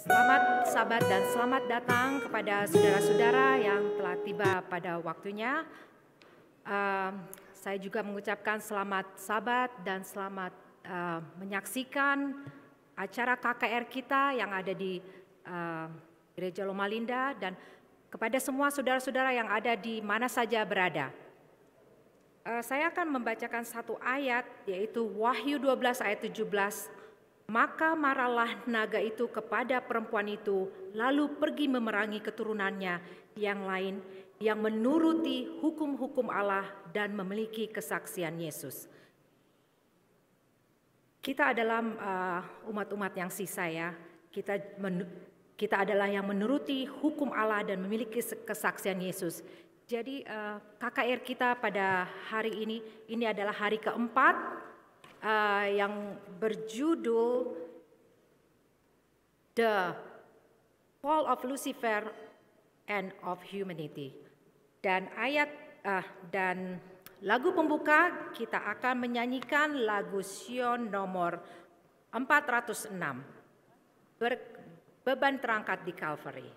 Selamat Sabat dan selamat datang kepada saudara-saudara yang telah tiba pada waktunya. Saya juga mengucapkan selamat Sabat dan selamat menyaksikan acara KKR kita yang ada di Gereja Lomalinda, dan kepada semua saudara-saudara yang ada di mana saja berada. Saya akan membacakan satu ayat, yaitu Wahyu 12 ayat 17. Maka marahlah naga itu kepada perempuan itu, lalu pergi memerangi keturunannya yang lain, yang menuruti hukum-hukum Allah dan memiliki kesaksian Yesus. Kita adalah umat-umat yang sisa ya. Kita adalah yang menuruti hukum Allah dan memiliki kesaksian Yesus. Jadi KKR kita pada hari ini adalah hari keempat, yang berjudul The Fall of Lucifer and of Humanity. Dan dan lagu pembuka kita akan menyanyikan lagu Sion nomor 406, Beban Terangkat di Calvary.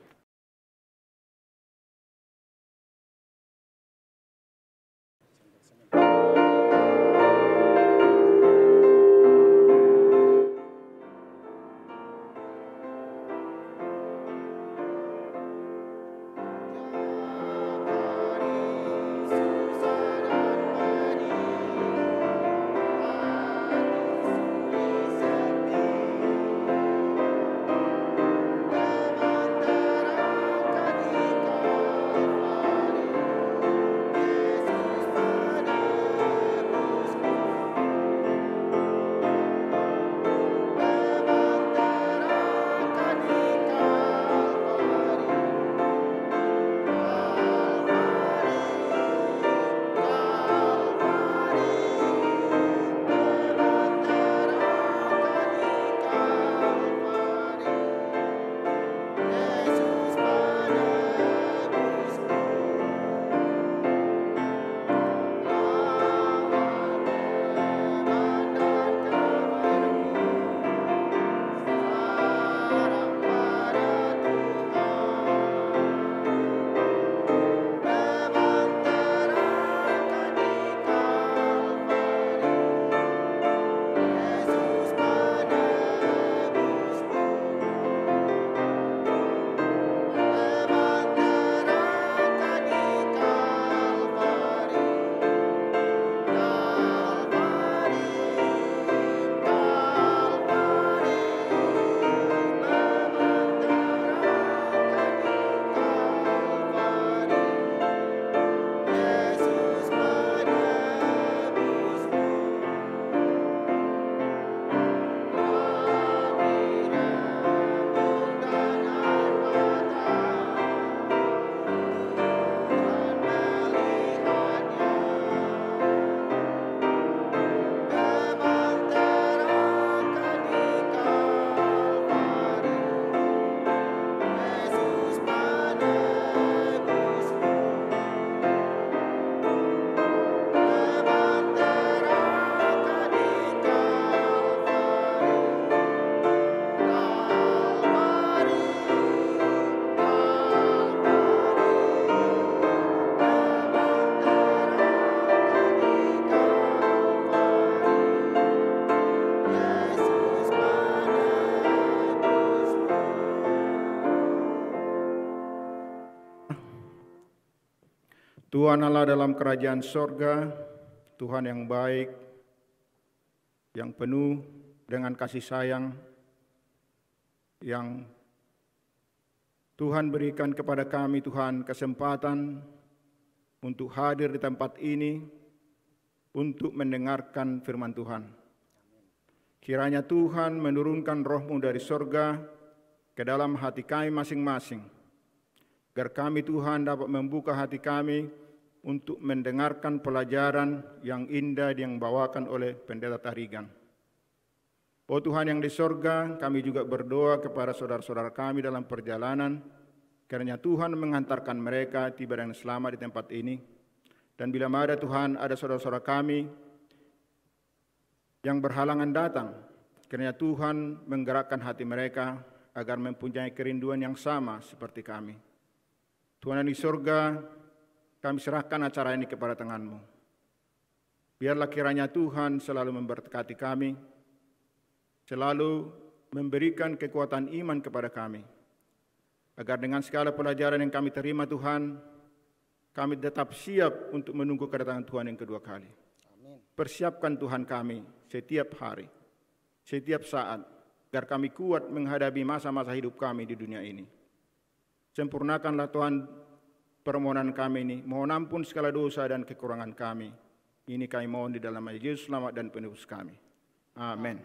Tuhan Allah dalam kerajaan sorga, Tuhan yang baik, yang penuh dengan kasih sayang, yang Tuhan berikan kepada kami, Tuhan, kesempatan untuk hadir di tempat ini, untuk mendengarkan firman Tuhan. Kiranya Tuhan menurunkan roh-Mu dari sorga ke dalam hati kami masing-masing, agar kami, Tuhan, dapat membuka hati kami untuk mendengarkan pelajaran yang indah yang dibawakan oleh Pendeta Tarigan. Oh Tuhan yang di sorga, kami juga berdoa kepada saudara-saudara kami dalam perjalanan, kiranya Tuhan mengantarkan mereka tiba dengan selamat di tempat ini. Dan bila ada Tuhan, ada saudara-saudara kami yang berhalangan datang, kiranya Tuhan menggerakkan hati mereka agar mempunyai kerinduan yang sama seperti kami. Tuhan di surga, kami serahkan acara ini kepada tangan-Mu. Biarlah kiranya Tuhan selalu memberkati kami, selalu memberikan kekuatan iman kepada kami, agar dengan segala pelajaran yang kami terima Tuhan, kami tetap siap untuk menunggu kedatangan Tuhan yang kedua kali. Amin. Persiapkan Tuhan kami setiap hari, setiap saat, agar kami kuat menghadapi masa-masa hidup kami di dunia ini. Sempurnakanlah Tuhan permohonan kami ini, mohon ampun segala dosa dan kekurangan kami. Ini kami mohon di dalam nama Yesus, selamat dan penebus kami. Amin.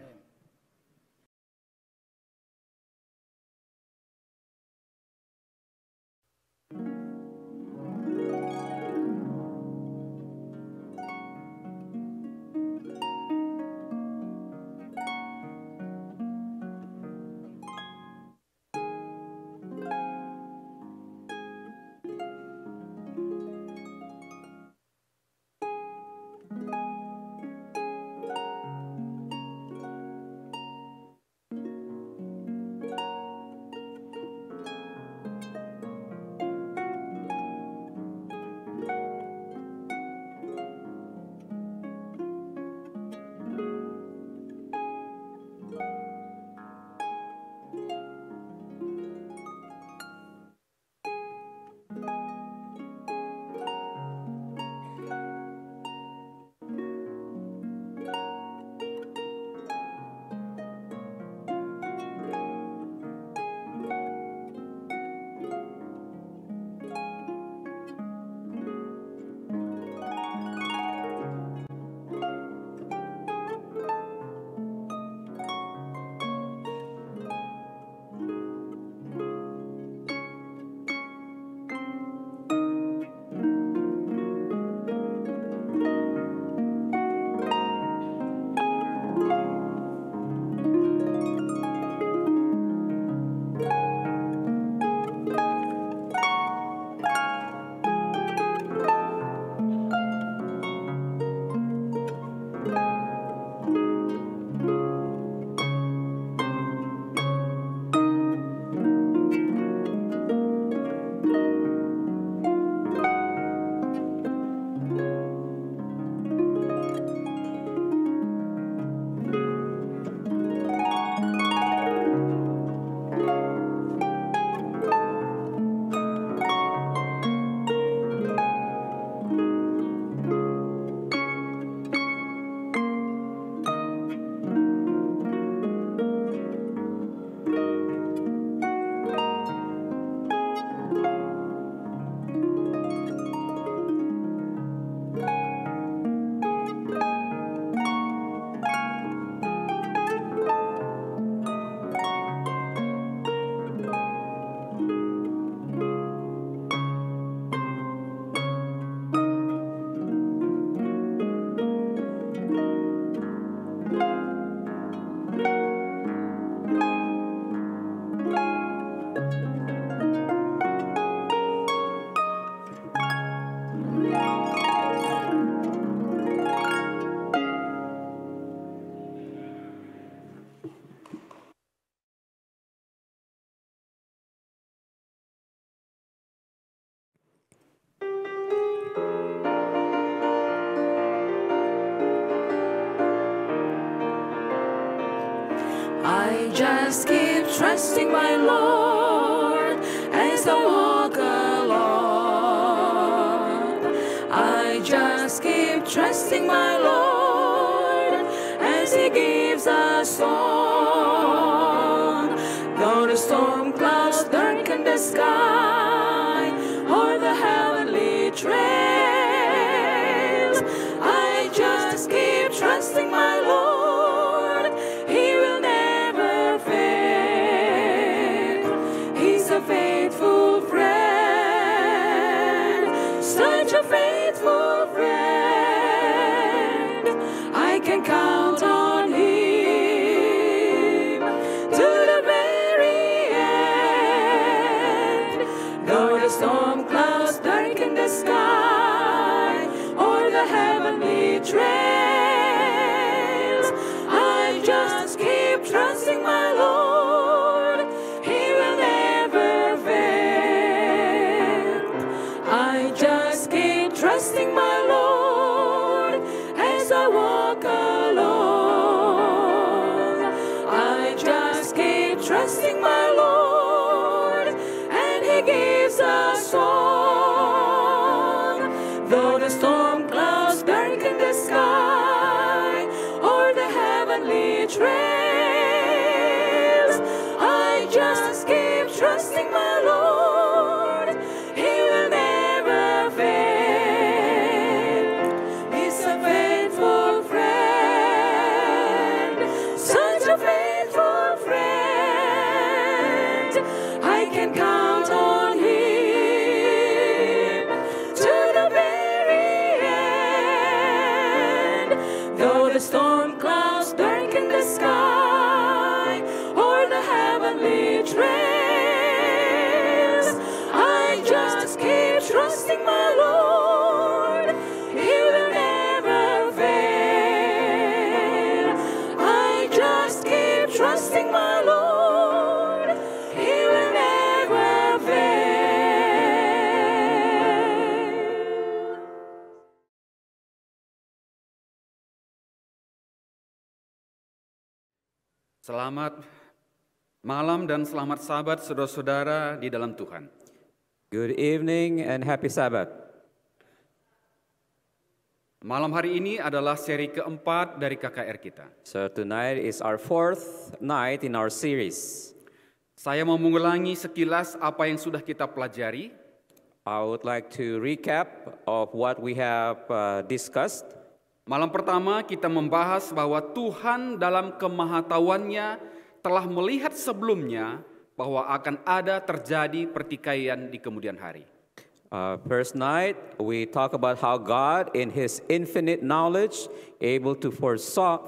I just keep trusting my Lord as I walk along. I just keep trusting my Lord as He gives us song. Though the storm clouds darken the sky or the heavenly trails, I just keep trusting my Lord. Faithful friend, such a faithful friend, I can count on Him to the very end. Though the storm clouds darken the sky trusting my Lord, and He gives a song. Though the storm clouds darken the sky, or the heavenly trails, I just keep trusting my Lord. He will never fail. He's a faithful friend, such a faithful friend. I can count on Him to the very end. Though the storm clouds darken the sky, or the heavenly trails, I just keep trusting my Lord. He will never fail. I just keep trusting my Lord. He will never fail. Selamat malam dan selamat Sabat saudara-saudara di dalam Tuhan. Good evening and happy Sabbath. Malam hari ini adalah seri keempat dari KKR kita. So tonight is our fourth night in our series. Saya mau mengulangi sekilas apa yang sudah kita pelajari. I would like to recap of what we have discussed. Malam pertama kita membahas bahwa Tuhan dalam kemahatauannya telah melihat sebelumnya bahwa akan ada terjadi pertikaian di kemudian hari. First night, we talk about how God, in His infinite knowledge, able to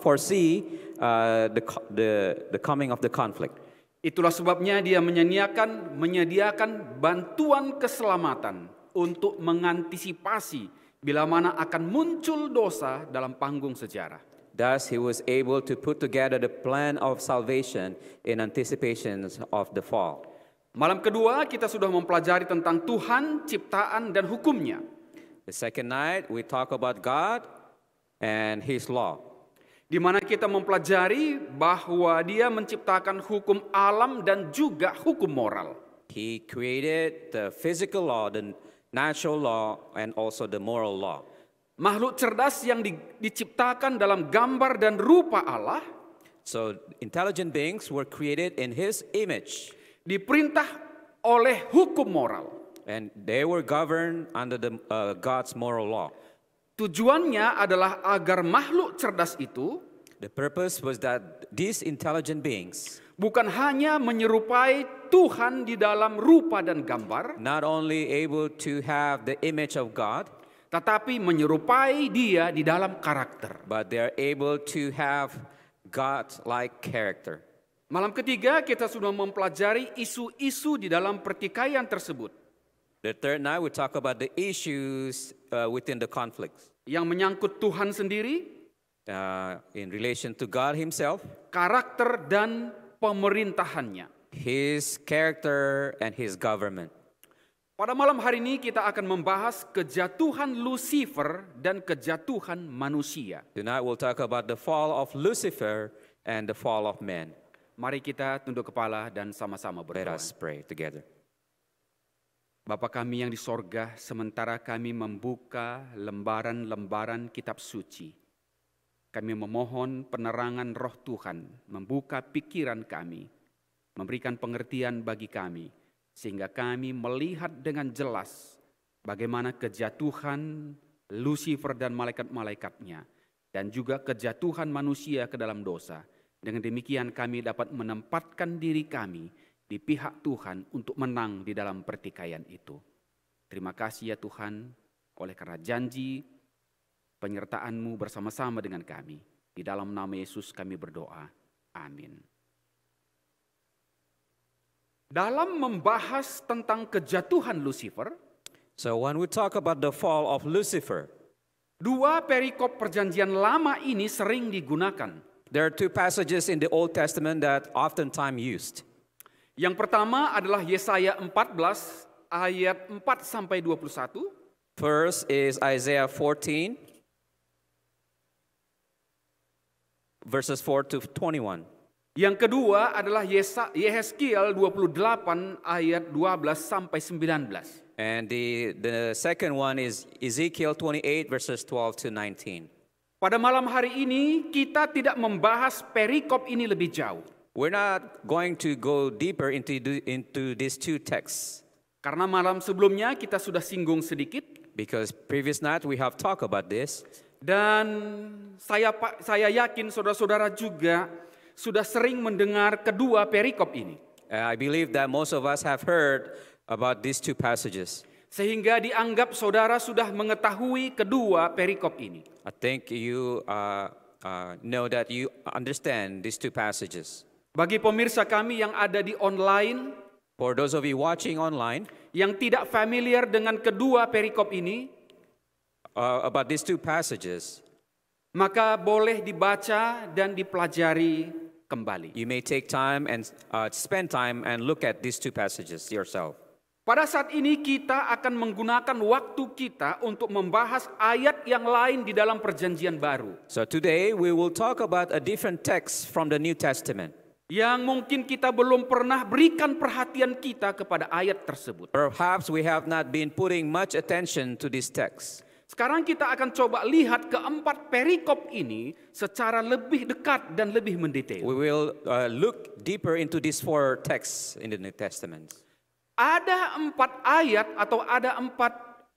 foresee the coming of the conflict. Itulah sebabnya Dia menyediakan bantuan keselamatan untuk mengantisipasi bila mana akan muncul dosa dalam panggung sejarah. Thus, He was able to put together the plan of salvation in anticipation of the fall. Malam kedua kita sudah mempelajari tentang Tuhan, ciptaan, dan hukumnya. The second night, we talk about God and His law. Di mana kita mempelajari bahwa Dia menciptakan hukum alam dan juga hukum moral. He created the physical law, the natural law, and also the moral law. Makhluk cerdas yang diciptakan dalam gambar dan rupa Allah, So intelligent beings were created in His image, diperintah oleh hukum moral. and they were governed under the God's moral law. Tujuannya adalah agar makhluk cerdas itu The purpose was that these intelligent beings bukan hanya menyerupai Tuhan di dalam rupa dan gambar, not only able to have the image of God, tetapi menyerupai Dia di dalam karakter. but they are able to have God-like character. Malam ketiga kita sudah mempelajari isu-isu di dalam pertikaian tersebut The third night, we talk about the issues within the conflicts yang menyangkut Tuhan sendiri, in relation to God Himself, karakter dan pemerintahannya. His character, and His government. Pada malam hari ini kita akan membahas kejatuhan Lucifer dan kejatuhan manusia. Tonight, we'll talk about the fall of Lucifer and the fall of man. Mari kita tunduk kepala dan sama-sama Let berdoa. us pray together. Bapa kami yang di sorga, sementara kami membuka lembaran-lembaran kitab suci, kami memohon penerangan roh Tuhan, membuka pikiran kami, memberikan pengertian bagi kami, sehingga kami melihat dengan jelas bagaimana kejatuhan Lucifer dan malaikat-malaikatnya, dan juga kejatuhan manusia ke dalam dosa. Dengan demikian kami dapat menempatkan diri kami di pihak Tuhan untuk menang di dalam pertikaian itu. Terima kasih ya Tuhan, oleh karena janji penyertaan-Mu bersama-sama dengan kami. Di dalam nama Yesus kami berdoa. Amin. Dalam membahas tentang kejatuhan Lucifer, So when we talk about the fall of Lucifer, dua perikop perjanjian lama ini sering digunakan. there are two passages in the Old Testament that oftentimes used. Yang pertama adalah Yesaya 14 ayat 4 sampai 21. First is Isaiah 14, verses 4 to 21. Yang kedua adalah Yehezkiel 28 ayat 12 sampai 19. And the second one is Ezekiel 28 verses 12 to 19. Pada malam hari ini kita tidak membahas perikop ini lebih jauh. We're not going to go deeper into these two texts Karena malam sebelumnya kita sudah singgung sedikit. because previous night we have talked about this. Dan saya yakin saudara-saudara juga sudah sering mendengar kedua perikop ini. I believe that most of us have heard about these two passages. Sehingga dianggap saudara sudah mengetahui kedua perikop ini. I think you know that you understand these two passages. Bagi pemirsa kami yang ada di online, For those of you watching online, yang tidak familiar dengan kedua perikop ini, about these two passages, maka boleh dibaca dan dipelajari kembali. you may take time and spend time and look at these two passages yourself. Pada saat ini kita akan menggunakan waktu kita untuk membahas ayat yang lain di dalam perjanjian baru. So today we will talk about a different text from the New Testament. Yang mungkin kita belum pernah berikan perhatian kita kepada ayat tersebut. Perhaps we have not been putting much attention to this text. Sekarang kita akan coba lihat keempat perikop ini secara lebih dekat dan lebih mendetail. We will look deeper into these four texts in the New Testament. Ada 4 ayat atau ada 4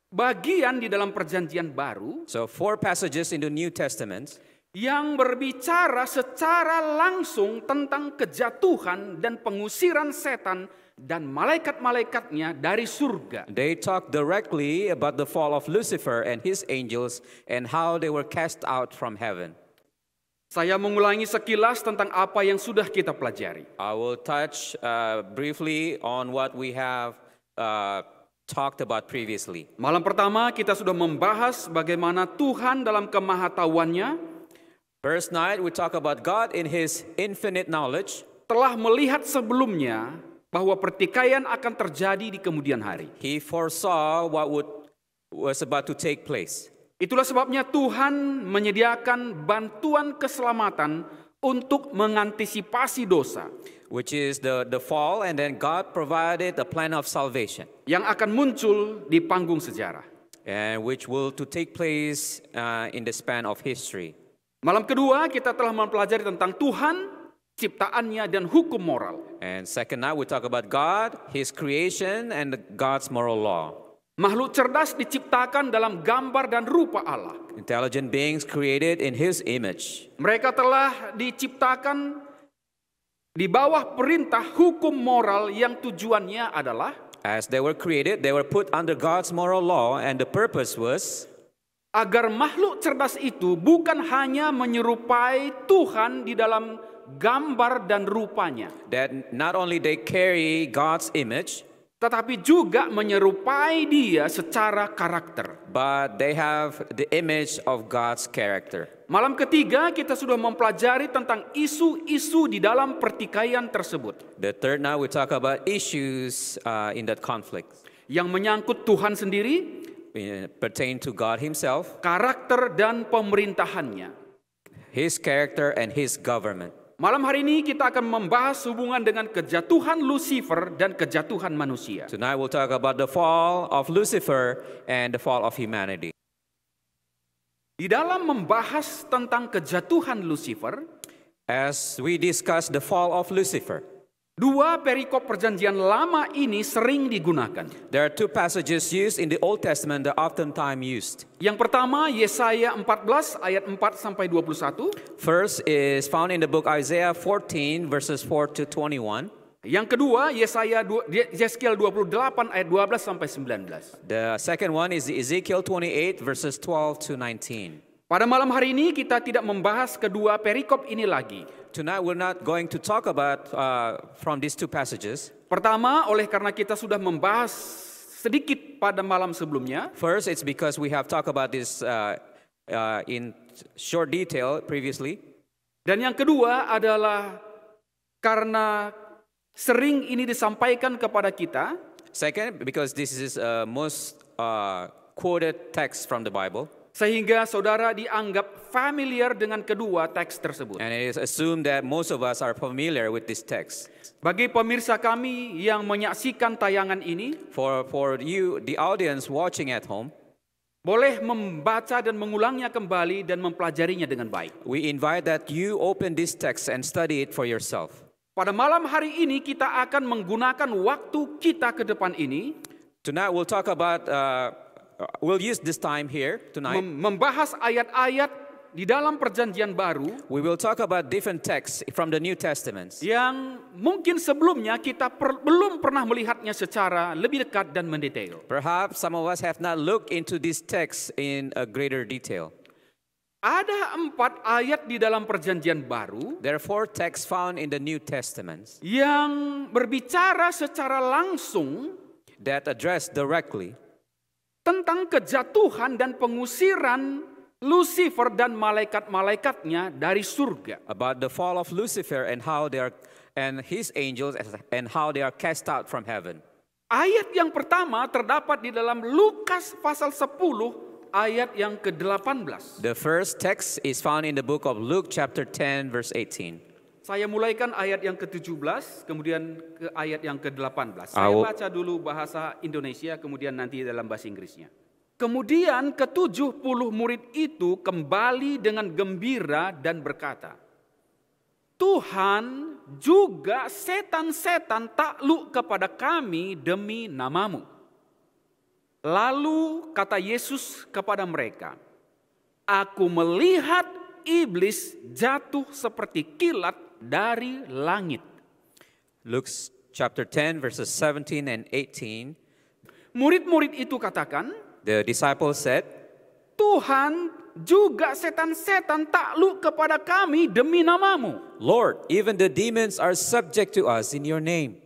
bagian di dalam perjanjian baru So 4 passages in the New Testament yang berbicara secara langsung tentang kejatuhan dan pengusiran setan dan malaikat-malaikatnya dari surga. They talk directly about the fall of Lucifer and his angels and how they were cast out from heaven. Saya mengulangi sekilas tentang apa yang sudah kita pelajari. I will touch briefly on what we have talked about previously. Malam pertama kita sudah membahas bagaimana Tuhan dalam kemahatauannya First night we talk about God in his infinite knowledge. telah melihat sebelumnya bahwa pertikaian akan terjadi di kemudian hari. He foresaw what was about to take place. Itulah sebabnya Tuhan menyediakan bantuan keselamatan untuk mengantisipasi dosa Which is the fall, and then God provided a plan of salvation, yang akan muncul di panggung sejarah. and which will to take place in the span of history. Malam kedua kita telah mempelajari tentang Tuhan, ciptaannya dan hukum moral. And second night we talk about God, his creation, and God's moral law. Makhluk cerdas diciptakan dalam gambar dan rupa Allah. Intelligent beings created in his image. Mereka telah diciptakan di bawah perintah hukum moral yang tujuannya adalah As they were created, they were put under God's moral law, and the purpose was agar makhluk cerdas itu bukan hanya menyerupai Tuhan di dalam gambar dan rupanya, that not only they carry God's image, tetapi juga menyerupai Dia secara karakter. but they have the image of God's character. Malam ketiga kita sudah mempelajari tentang isu-isu di dalam pertikaian tersebut The third night we talk about issues in that conflict yang menyangkut Tuhan sendiri, pertain to God himself, karakter dan pemerintahannya. his character, and his government. Malam hari ini kita akan membahas hubungan dengan kejatuhan Lucifer dan kejatuhan manusia. Tonight we'll talk about the fall of Lucifer and the fall of humanity. Di dalam membahas tentang kejatuhan Lucifer, As we discuss the fall of Lucifer, dua perikop perjanjian lama ini sering digunakan. there are two passages used in the Old Testament that are oftentimes used. Yang pertama Yesaya 14 ayat 4 sampai 21. First is found in the book Isaiah 14 verses 4 to 21. Yang kedua Yesaya 28 ayat 12 sampai 19. The second one is Ezekiel 28 verses 12 to 19. Pada malam hari ini kita tidak membahas kedua perikop ini lagi. Tonight we're not going to talk about from these two passages. Pertama, oleh karena kita sudah membahas sedikit pada malam sebelumnya. First, it's because we have talked about this in short detail previously. Dan yang kedua adalah karena sering ini disampaikan kepada kita. Second, because this is most quoted text from the Bible. Sehingga saudara dianggap familiar dengan kedua teks tersebut. And it is assumed that most of us are familiar with this text. Bagi pemirsa kami yang menyaksikan tayangan ini, For you, the audience watching at home, boleh membaca dan mengulangnya kembali dan mempelajarinya dengan baik. we invite that you open this text and study it for yourself. Pada malam hari ini kita akan menggunakan waktu kita ke depan ini Tonight we'll talk about, we'll use this time here tonight. membahas ayat-ayat di dalam perjanjian baru We will talk about different texts from the New Testament yang mungkin sebelumnya kita belum pernah melihatnya secara lebih dekat dan mendetail. Perhaps some of us have not looked into these texts in a greater detail. Ada 4 ayat di dalam perjanjian baru There are 4 texts found in the New Testament yang berbicara secara langsung that address directly tentang kejatuhan dan pengusiran Lucifer dan malaikat-malaikatnya dari surga. about the fall of Lucifer and how they are, and his angels and how they are cast out from heaven. Ayat yang pertama terdapat di dalam Lukas pasal 10 ayat yang ke-18. The first text is found in the book of Luke chapter 10 verse 18. Saya mulaikan ayat yang ke-17, kemudian ke ayat yang ke-18. Saya Aku- baca dulu bahasa Indonesia, kemudian nanti dalam bahasa Inggrisnya. Kemudian ke-70 murid itu kembali dengan gembira dan berkata, Tuhan, juga setan-setan takluk kepada kami demi namamu. Lalu kata Yesus kepada mereka, Aku melihat iblis jatuh seperti kilat dari langit. Luke chapter 10 verses 17 and 18. Murid-murid itu katakan, The disciples said, Tuhan, juga setan-setan takluk kepada kami demi namamu. Lord, even the demons are subject to us in your name.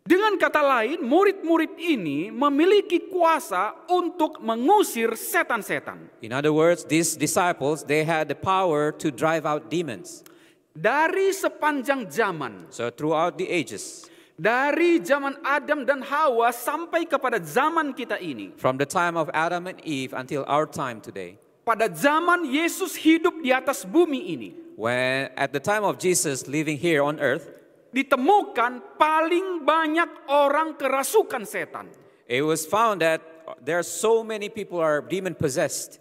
Dengan kata lain, murid-murid ini memiliki kuasa untuk mengusir setan-setan. In other words, these disciples, they had the power to drive out demons. Dari sepanjang zaman, So throughout the ages, dari zaman Adam dan Hawa sampai kepada zaman kita ini, from the time of Adam and Eve until our time today, pada zaman Yesus hidup di atas bumi ini, when at the time of Jesus living here on earth, ditemukan paling banyak orang kerasukan setan. it was found that there are so many people are demon possessed.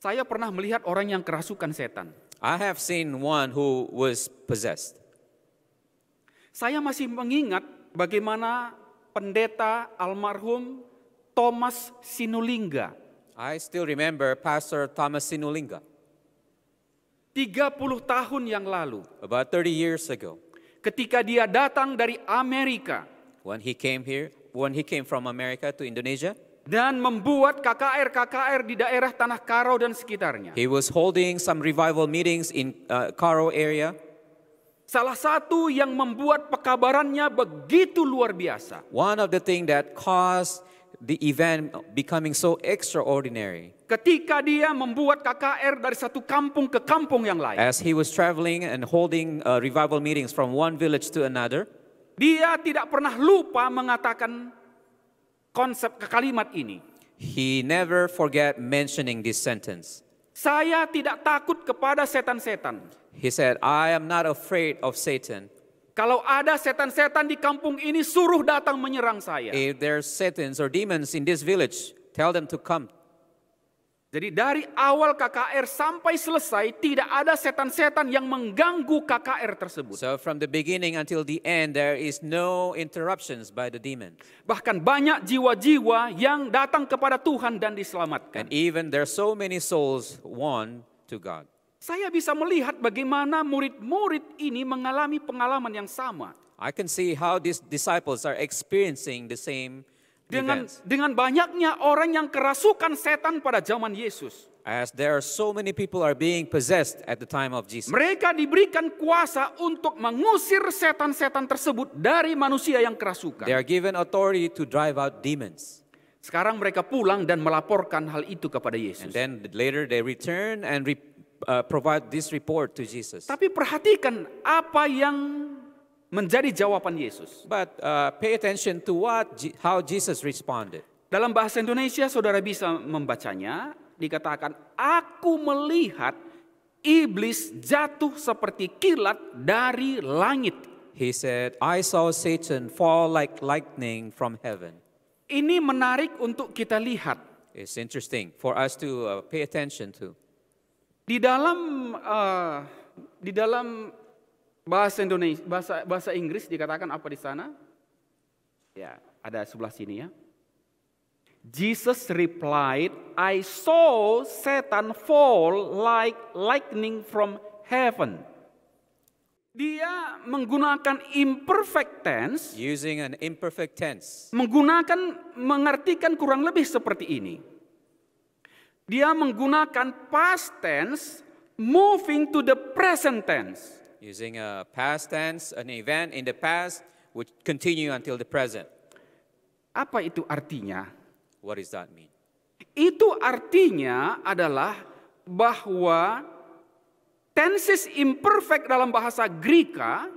Saya pernah melihat orang yang kerasukan setan. I have seen one who was possessed. Saya masih mengingat bagaimana pendeta almarhum Thomas Sinulinga I still remember Pastor Thomas Sinulinga 30 tahun yang lalu about 30 years ago ketika dia datang dari Amerika when he came from America to Indonesia. dan membuat KKR di daerah Tanah Karo dan sekitarnya. He was holding some revival meetings in Karo area. Salah satu yang membuat pekabarannya begitu luar biasa One of the things that caused the event becoming so extraordinary, ketika dia membuat KKR dari satu kampung ke kampung yang lain. as he was traveling and holding revival meetings from one village to another, Dia tidak pernah lupa mengatakan konsep kalimat ini. he never forget mentioning this sentence. Saya tidak takut kepada setan-setan. He said, I am not afraid of Satan. Kalau ada setan-setan di kampung ini, suruh datang menyerang saya. If there's Satans or demons in this village, tell them to come. Jadi dari awal KKR sampai selesai, tidak ada setan-setan yang mengganggu KKR tersebut. So from the beginning until the end, there is no interruptions by the demons. Bahkan banyak jiwa-jiwa yang datang kepada Tuhan dan diselamatkan. And even there are so many souls won to God. Saya bisa melihat bagaimana murid-murid ini mengalami pengalaman yang sama. I can see how these disciples are experiencing the same events. Dengan banyaknya orang yang kerasukan setan pada zaman Yesus. As there are so many people are being possessed at the time of Jesus. Mereka diberikan kuasa untuk mengusir setan-setan tersebut dari manusia yang kerasukan. They are given authority to drive out demons. Sekarang mereka pulang dan melaporkan hal itu kepada And Yesus. then later they return and provide this report to Jesus. Tapi perhatikan apa yang menjadi jawaban Yesus. But pay attention to how Jesus responded. Dalam bahasa Indonesia saudara bisa membacanya, dikatakan, aku melihat iblis jatuh seperti kilat dari langit. He said, I saw Satan fall like lightning from heaven. Ini menarik untuk kita lihat. It's interesting for us to pay attention to. Di dalam bahasa Indonesia, bahasa Inggris dikatakan apa di sana? Ya, ada sebelah sini ya. Jesus replied, I saw Satan fall like lightning from heaven. Dia menggunakan imperfect tense. Using an imperfect tense. Mengartikan kurang lebih seperti ini. Dia menggunakan past tense moving to the present tense. Using a past tense, an event in the past which continue until the present. Apa itu artinya? What does that mean? Itu artinya adalah bahwa tenses imperfect dalam bahasa Greka,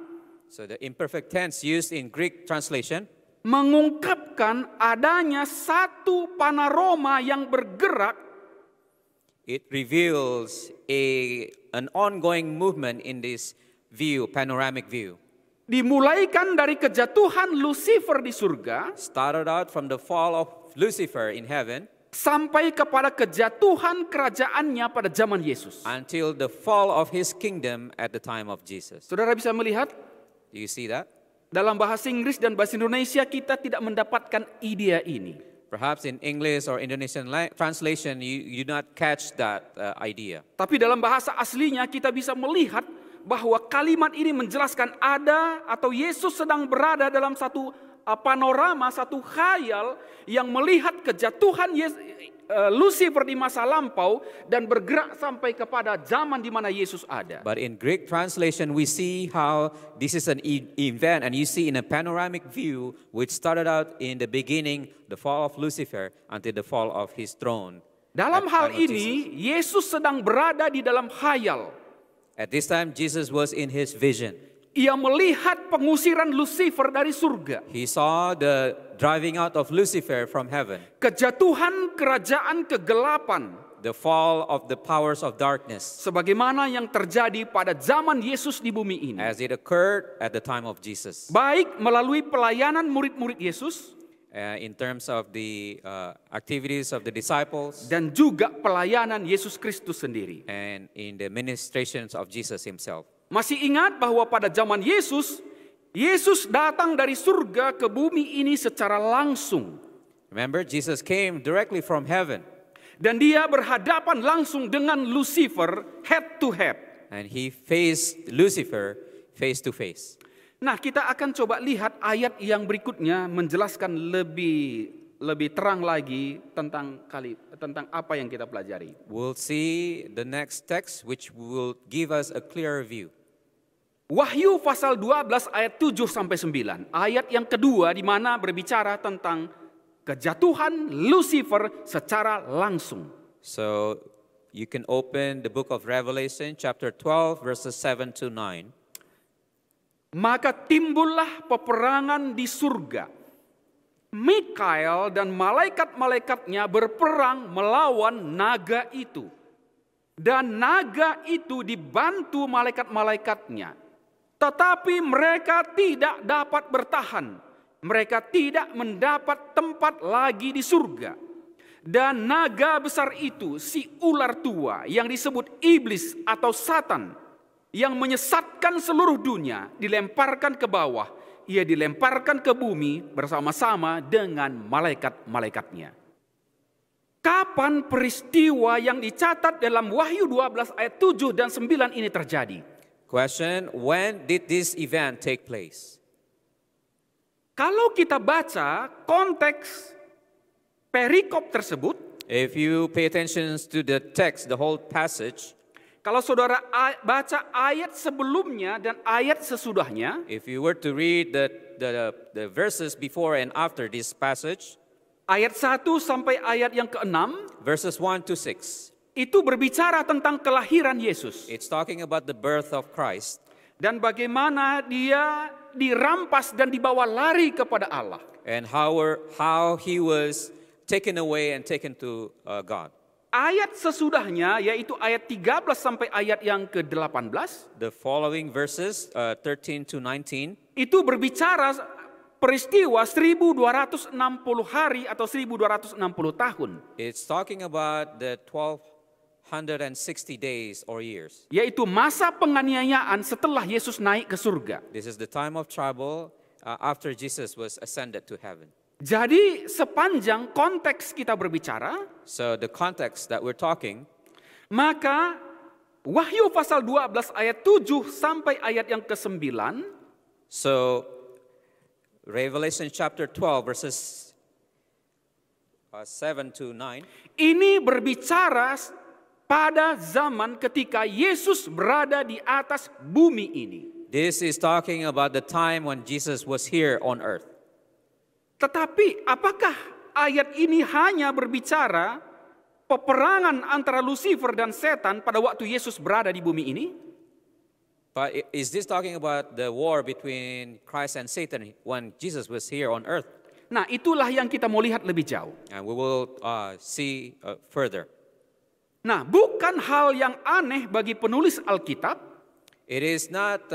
so the imperfect tense used in Greek translation, mengungkapkan adanya satu panorama yang bergerak. It reveals an ongoing movement in this view, panoramic view. Dimulaikan dari kejatuhan Lucifer di surga, started out from the fall of Lucifer in heaven, sampai kepada kejatuhan kerajaannya pada zaman Yesus. Until the fall of his kingdom at the time of Jesus. Saudara bisa melihat? Do you see that? Dalam bahasa Inggris dan bahasa Indonesia kita tidak mendapatkan ide ini. Perhaps in English or Indonesian translation you do not catch that idea. Tapi dalam bahasa aslinya kita bisa melihat bahwa kalimat ini menjelaskan ada atau Yesus sedang berada dalam satu panorama, satu khayal yang melihat kejatuhan Lucifer di masa lampau dan bergerak sampai kepada zaman di mana Yesus ada. But in Greek translation we see how this is an event, and you see in a panoramic view which started out in the beginning, the fall of Lucifer, until the fall of his throne. Dalam hal ini Yesus sedang berada di dalam khayal. At this time Jesus was in his vision. Ia melihat pengusiran Lucifer dari surga. He saw the driving out of Lucifer from heaven. Kejatuhan kerajaan kegelapan. The fall of the powers of darkness. Sebagaimana yang terjadi pada zaman Yesus di bumi ini. As it occurred at the time of Jesus. Baik melalui pelayanan murid-murid Yesus. In terms of the activities of the disciples. Dan juga pelayanan Yesus Kristus sendiri. And in the ministrations of Jesus himself. Masih ingat bahwa pada zaman Yesus datang dari surga ke bumi ini secara langsung. Remember, Jesus came directly from heaven. Dan dia berhadapan langsung dengan Lucifer head to head. And he faced Lucifer face to face. Nah, kita akan coba lihat ayat yang berikutnya menjelaskan lebih terang lagi tentang apa yang kita pelajari. We'll see the next text which will give us a clearer view. Wahyu pasal 12 ayat 7 sampai 9. Ayat yang kedua di mana berbicara tentang kejatuhan Lucifer secara langsung. So you can open the book of Revelation chapter 12 verses 7 to 9. Maka timbullah peperangan di surga. Mikael dan malaikat-malaikatnya berperang melawan naga itu. Dan naga itu dibantu malaikat-malaikatnya. Tetapi mereka tidak dapat bertahan. Mereka tidak mendapat tempat lagi di surga. Dan naga besar itu, si ular tua yang disebut iblis atau Satan, yang menyesatkan seluruh dunia, dilemparkan ke bawah. Ia dilemparkan ke bumi bersama-sama dengan malaikat-malaikatnya. Kapan peristiwa yang dicatat dalam Wahyu 12 ayat 7 dan 9 ini terjadi? Question, when did this event take place? Kalau kita baca konteks perikop tersebut, if you pay attention to the text, the whole passage, kalau saudara baca ayat sebelumnya dan ayat sesudahnya, if you were to read the verses before and after this passage, ayat 1 sampai ayat yang ke-6, verses 1 to 6, itu berbicara tentang kelahiran Yesus. It's talking about the birth of Christ. Dan bagaimana dia dirampas dan dibawa lari kepada Allah. And how he was taken away and taken to God. Ayat sesudahnya yaitu ayat 13 sampai ayat yang ke-18 The following verses, 13 to 19, itu berbicara peristiwa 1260 hari atau 1260 tahun. it's talking about the 1260 days or years. Yaitu masa penganiayaan setelah Yesus naik ke surga. This is the time of trouble after Jesus was ascended to heaven. Jadi sepanjang konteks kita berbicara, So the context that we're talking, maka Wahyu pasal 12 ayat 7 sampai ayat yang ke-9 so Revelation chapter 12 verses 7 to 9, ini berbicara pada zaman ketika Yesus berada di atas bumi ini. this is talking about the time when Jesus was here on earth. Tetapi apakah ayat ini hanya berbicara peperangan antara Lucifer dan setan pada waktu Yesus berada di bumi ini? But is this talking about the war between Christ and Satan when Jesus was here on earth? Nah, itulah yang kita mau lihat lebih jauh. And we will see further. Nah, bukan hal yang aneh bagi penulis Alkitab It is not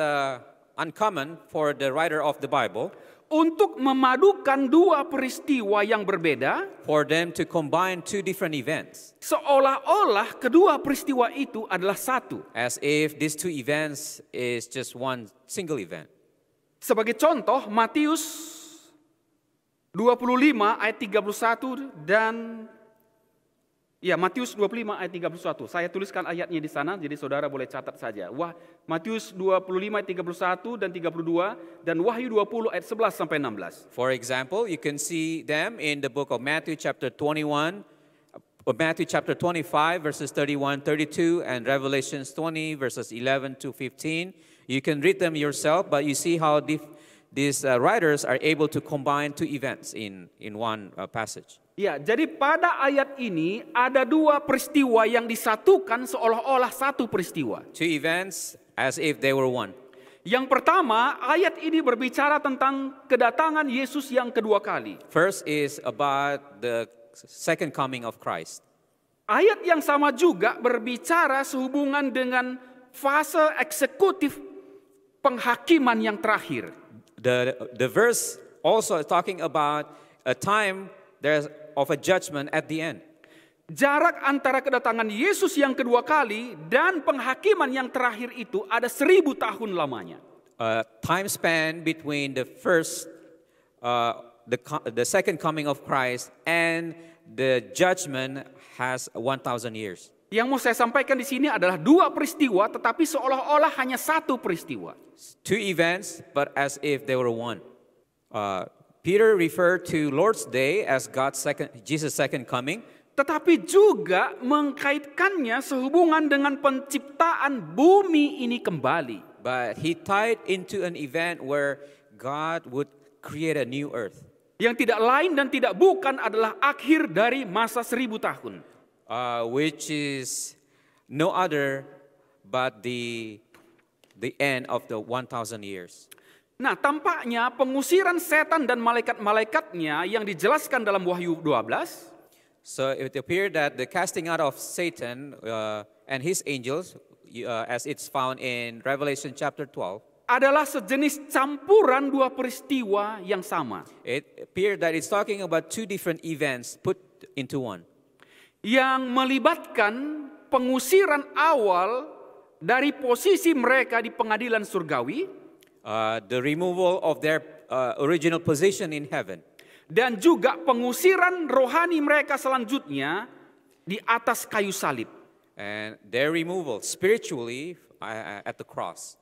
uncommon for the writer of the Bible untuk memadukan dua peristiwa yang berbeda, for them to combine two different events, seolah-olah kedua peristiwa itu adalah satu. as if these two events is just one single event. Sebagai contoh, Matius 25 ayat 31 dan Matius 25 ayat 31. Saya tuliskan ayatnya di sana, jadi saudara boleh catat saja. Matius 25 ayat 31 dan 32 dan Wahyu 20 ayat 11 sampai 16. For example, you can see them in the book of Matthew chapter 21, Matthew chapter 25 verses 31, 32, and Revelations 20 verses 11 to 15. You can read them yourself, but you see how these writers are able to combine two events in one passage. Ya, jadi pada ayat ini ada dua peristiwa yang disatukan seolah-olah satu peristiwa. Two events as if they were one. Yang pertama, ayat ini berbicara tentang kedatangan Yesus yang kedua kali. First is about the second coming of Christ. Ayat yang sama juga berbicara sehubungan dengan fase eksekutif penghakiman yang terakhir. The verse also talking about a time there's of a judgment at the end. Jarak antara kedatangan Yesus yang kedua kali dan penghakiman yang terakhir itu ada 1000 tahun lamanya. Time span between the first, the second coming of Christ and the judgment has 1,000 years. Yang mau saya sampaikan di sini adalah dua peristiwa, tetapi seolah-olah hanya satu peristiwa. Two events, but as if they were one. Peter referred to Lord's Day as Jesus' second coming. Tetapi juga mengkaitkannya sehubungan dengan penciptaan bumi ini kembali. But he tied into an event where God would create a new earth. Yang tidak lain dan tidak bukan adalah akhir dari masa 1000 tahun. Which is no other but the end of the 1,000 years. Nah, tampaknya pengusiran setan dan malaikat-malaikatnya yang dijelaskan dalam Wahyu 12 So it appeared that the casting out of Satan and his angels, as it's found in Revelation chapter 12, adalah sejenis campuran dua peristiwa yang sama. it appeared that it's talking about two different events put into one. Yang melibatkan pengusiran awal dari posisi mereka di pengadilan surgawi, The removal of their original position in heaven. dan juga pengusiran rohani mereka selanjutnya di atas kayu salib. And their removal spiritually at the cross.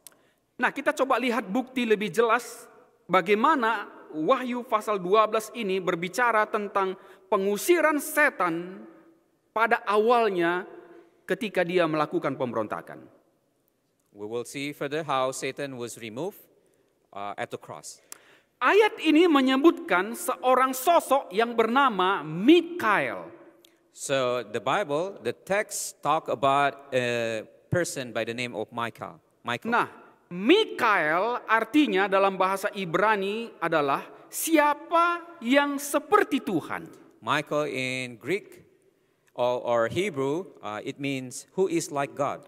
Nah, kita coba lihat bukti lebih jelas bagaimana Wahyu pasal 12 ini berbicara tentang pengusiran setan pada awalnya ketika dia melakukan pemberontakan. We will see further how Satan was removed at the cross. Ayat ini menyebutkan seorang sosok yang bernama Mikael. So the Bible, the text talk about a person by the name of Michael. Nah, Mikael artinya dalam bahasa Ibrani adalah siapa yang seperti Tuhan. Michael in Greek or Hebrew, it means who is like God.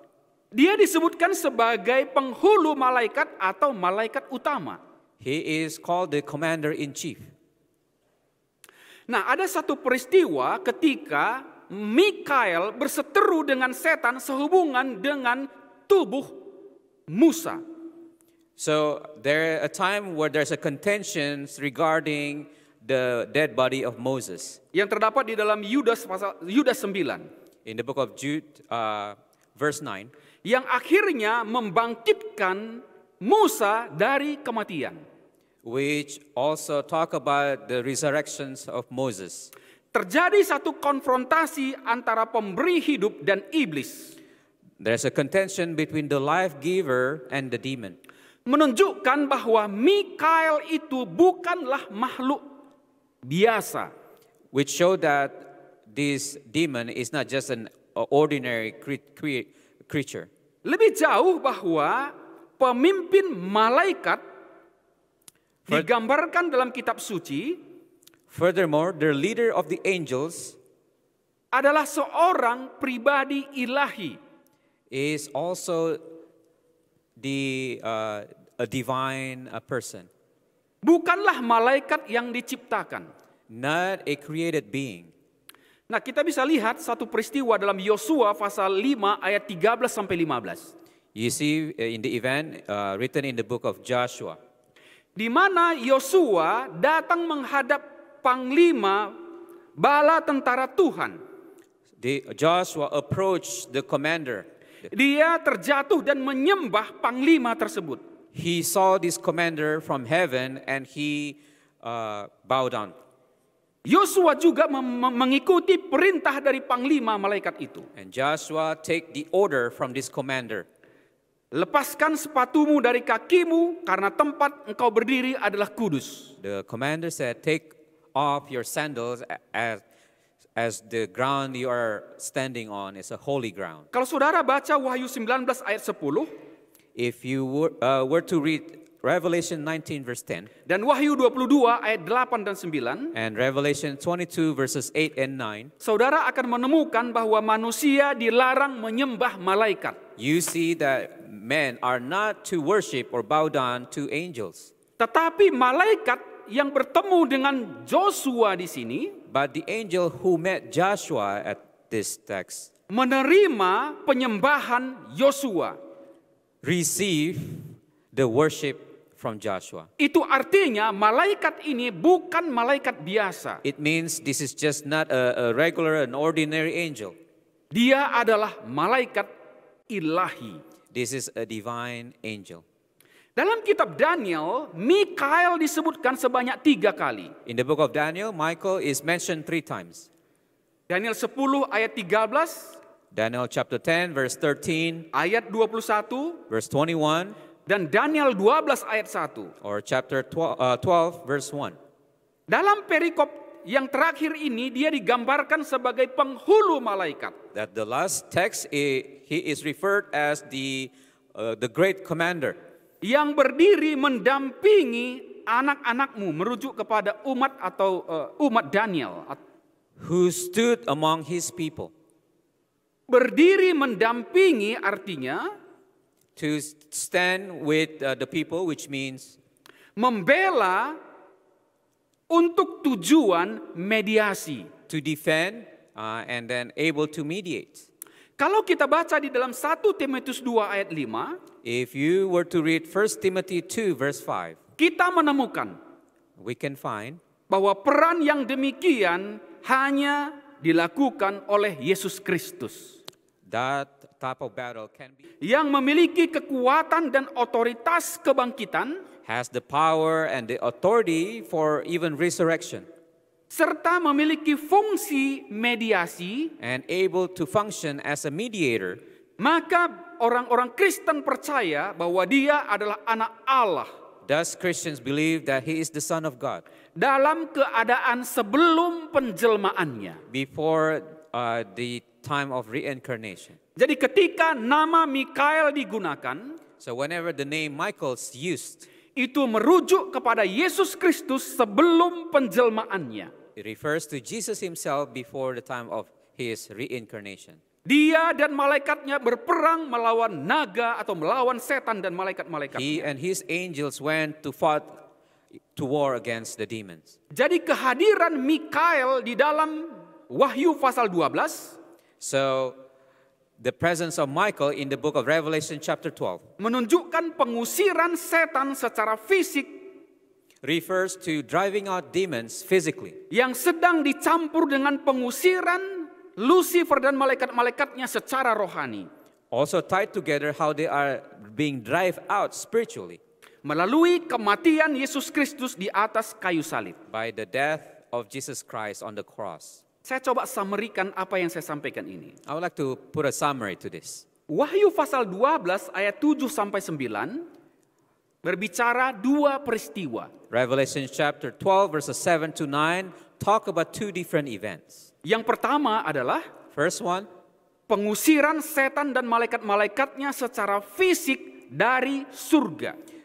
Dia disebutkan sebagai penghulu malaikat atau malaikat utama. He is called the commander-in-chief. Nah, ada satu peristiwa ketika Mikael berseteru dengan setan sehubungan dengan tubuh Musa. So there a time where there's a contention regarding the dead body of Moses. Yang terdapat di dalam Yudas 9. In the book of Jude, verse 9. Yang akhirnya membangkitkan Musa dari kematian. Which also talk about the resurrections of Moses. Terjadi satu konfrontasi antara pemberi hidup dan iblis. There's a contention between the life giver and the demon. Menunjukkan bahwa Mikael itu bukanlah makhluk biasa. Which show that this demon is not just an ordinary creature. Lebih jauh bahwa pemimpin malaikat digambarkan dalam kitab suci. Furthermore, the leader of the angels adalah seorang pribadi ilahi. Is also a divine person. Bukanlah malaikat yang diciptakan. Not a created being. Nah, kita bisa lihat satu peristiwa dalam Yosua pasal 5 ayat 13 sampai 15. You see in the event written in the book of Joshua. Di mana Yosua datang menghadap panglima bala tentara Tuhan. Joshua approached the commander. Dia terjatuh dan menyembah panglima tersebut. He saw this commander from heaven and he bowed down. Yosua juga mengikuti perintah dari panglima malaikat itu. And Joshua take the order from this commander. Lepaskan sepatumu dari kakimu karena tempat engkau berdiri adalah kudus. The commander said, take off your sandals as the ground you are standing on is a holy ground. Kalau saudara baca Wahyu 19 ayat 10, if you were to read Revelation 19 verse 10 dan Wahyu 22 ayat 8 dan 9, and Revelation 22 verses 8 and 9, saudara akan menemukan bahwa manusia dilarang menyembah malaikat. You see that men are not to worship or bow down to angels. Tetapi malaikat yang bertemu dengan Joshua di sini, but the angel who met Joshua at this text, menerima penyembahan Yosua. Receive the worship from Joshua. Itu artinya malaikat ini bukan malaikat biasa. It means this is just not a regular, an ordinary angel. Dia adalah malaikat ilahi. This is a divine angel. Dalam kitab Daniel, Mikael disebutkan sebanyak 3 kali. In the book of Daniel, Michael is mentioned 3 times. Daniel 10 ayat 13, Daniel chapter 10 verse 13, ayat 21, verse 21, dan Daniel 12 ayat 1. or chapter 12 verse 1. Dalam perikop yang terakhir ini dia digambarkan sebagai penghulu malaikat. That the last text he is referred as the great commander. Yang berdiri mendampingi anak-anakmu, merujuk kepada umat atau umat Daniel. Who stood among his people. Berdiri mendampingi artinya To stand with the people, which means membela untuk tujuan mediasi. to defend and then able to mediate. Kalau kita baca di dalam 1 Timotius 2 ayat 5, If you were to read 1 Timothy 2 verse 5, kita menemukan we can find bahwa peran yang demikian hanya dilakukan oleh Yesus Kristus. that type of battle can be Yang memiliki kekuatan dan otoritas kebangkitan, has the power and the authority for even resurrection serta memiliki fungsi mediasi, and able to function as a mediator. maka orang-orang Kristen percaya bahwa dia adalah anak Allah Thus Christians believe that he is the Son of God dalam keadaan sebelum penjelmaannya. before the time of reincarnation. Jadi ketika nama Mikael digunakan, So whenever the name Michael's used, itu merujuk kepada Yesus Kristus sebelum penjelmaannya. It refers to Jesus himself before the time of his reincarnation. Dia dan malaikatnya berperang melawan naga atau melawan setan dan He malaikat-malaikatnya. and his angels went to fight to war against the demons. Jadi kehadiran Mikael di dalam Wahyu pasal 12 So the presence of Michael in the book of Revelation chapter 12 menunjukkan pengusiran setan secara fisik refers to driving out demons physically, yang sedang dicampur dengan pengusiran Lucifer dan malaikat-malaikatnya secara rohani. also tied together how they are being driven out spiritually Melalui kematian Yesus Kristus di atas kayu salib. by the death of Jesus Christ on the cross. Saya coba summary-kan apa yang saya sampaikan ini. I would like to put a summary to this. Wahyu pasal 12 ayat 7 sampai 9 berbicara dua peristiwa. Revelation chapter 12 verses 7 to 9 talk about two different events. Yang pertama adalah First one, pengusiran setan dan malaikat-malaikatnya secara fisik dari surga.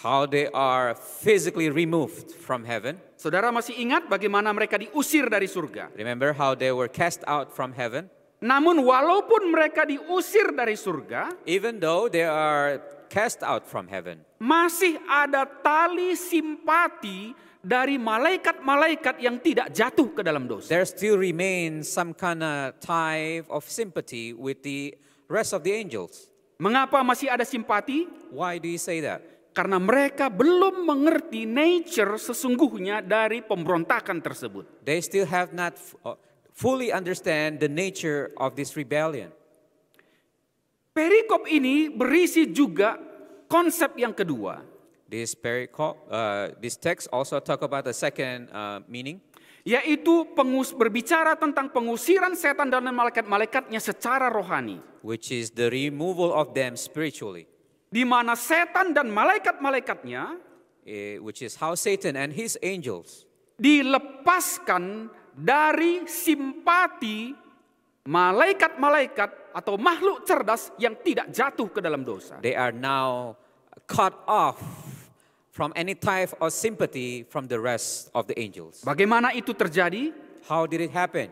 how they are physically removed from heaven. Saudara masih ingat bagaimana mereka diusir dari surga? Remember how they were cast out from heaven? Namun walaupun mereka diusir dari surga, Even though they are cast out from heaven, masih ada tali simpati dari malaikat-malaikat yang tidak jatuh ke dalam dosa. there still remains some kind of tie of sympathy with the rest of the angels. Mengapa masih ada simpati? Why do you say that? Karena mereka belum mengerti nature sesungguhnya dari pemberontakan tersebut. They still have not fully understand the nature of this rebellion. Perikop ini berisi juga konsep yang kedua, This text also talk about the second meaning, yaitu berbicara tentang pengusiran setan dan malaikat-malaikatnya secara rohani. which is the removal of them spiritually, Di mana setan dan malaikat-malaikatnya which is how Satan and his angels dilepaskan dari simpati malaikat-malaikat atau makhluk cerdas yang tidak jatuh ke dalam dosa. they are now cut off from any type of sympathy from the rest of the angels. Bagaimana itu terjadi? How did it happen?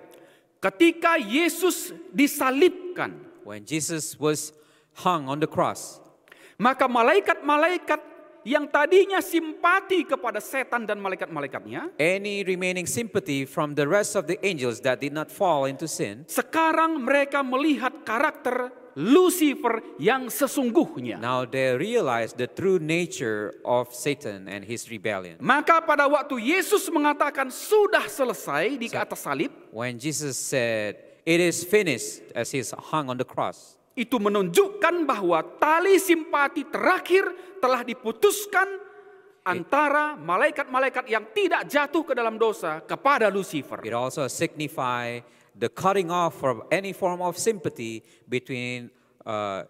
Ketika Yesus disalibkan, When Jesus was hung on the cross, maka malaikat-malaikat yang tadinya simpati kepada setan dan malaikat-malaikatnya, any remaining sympathy from the rest of the angels that did not fall into sin, sekarang mereka melihat karakter Lucifer yang sesungguhnya. now they realize the true nature of Satan and his rebellion. Maka pada waktu Yesus mengatakan sudah selesai di atas salib, When Jesus said, "It is finished," as he's hung on the cross, itu menunjukkan bahwa tali simpati terakhir telah diputuskan antara malaikat-malaikat yang tidak jatuh ke dalam dosa kepada Lucifer. it also signifies the cutting off of any form of sympathy between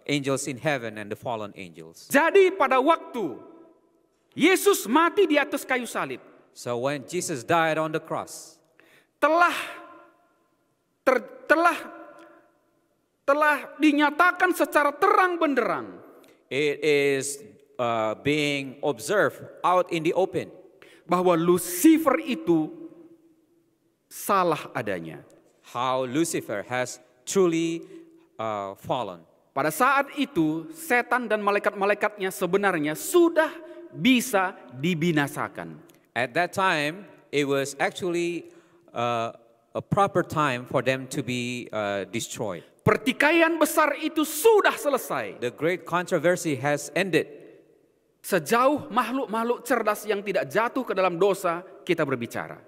angels in heaven and the fallen angels. Jadi pada waktu Yesus mati di atas kayu salib, So when Jesus died on the cross, telah dinyatakan secara terang benderang it is being observed out in the open bahwa Lucifer itu salah adanya. how Lucifer has truly fallen. Pada saat itu setan dan malaikat-malaikatnya sebenarnya sudah bisa dibinasakan. At that time, it was actually a proper time for them to be destroyed. Pertikaian besar itu sudah selesai. The great controversy has ended. Sejauh makhluk-makhluk cerdas yang tidak jatuh ke dalam dosa kita berbicara.